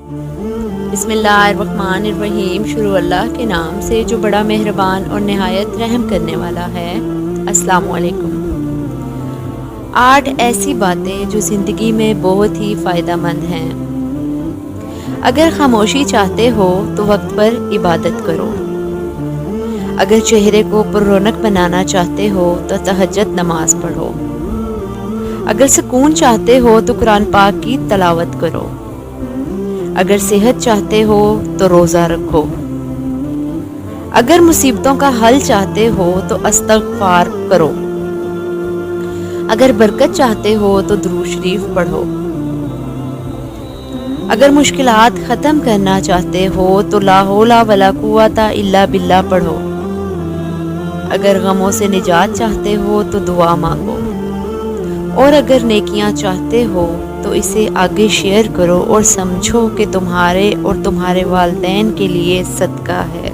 बिस्मिल्लाहिर्रहमानिर्रहीम। शुरू अल्लाह के नाम से जो बड़ा मेहरबान और नहायत रहम करने वाला है। अस्सलामु अलैकुम। 8 ऐसी बातें जो ज़िंदगी में बहुत ही फ़ायदेमंद हैं। अगर खामोशी चाहते हो तो वक्त पर इबादत करो। अगर चेहरे को पुररौनक बनाना चाहते हो तो तहज्जुद नमाज पढ़ो। अगर सुकून चाहते हो तो कुरान पाक की तलावत करो। अगर सेहत चाहते हो तो रोज़ा रखो। अगर मुसीबतों का हल चाहते हो तो इस्तग़फ़ार करो। अगर बरकत चाहते हो तो दुरूद शरीफ पढ़ो। अगर मुश्किलात ख़त्म करना चाहते हो तो ला हौला वला कुव्वता इल्ला बिल्लाह पढ़ो। अगर गमों से निजात चाहते हो तो दुआ मांगो। और अगर नेकियां चाहते हो तो इसे आगे शेयर करो और समझो कि तुम्हारे और तुम्हारे वालिदैन के लिए सदका है।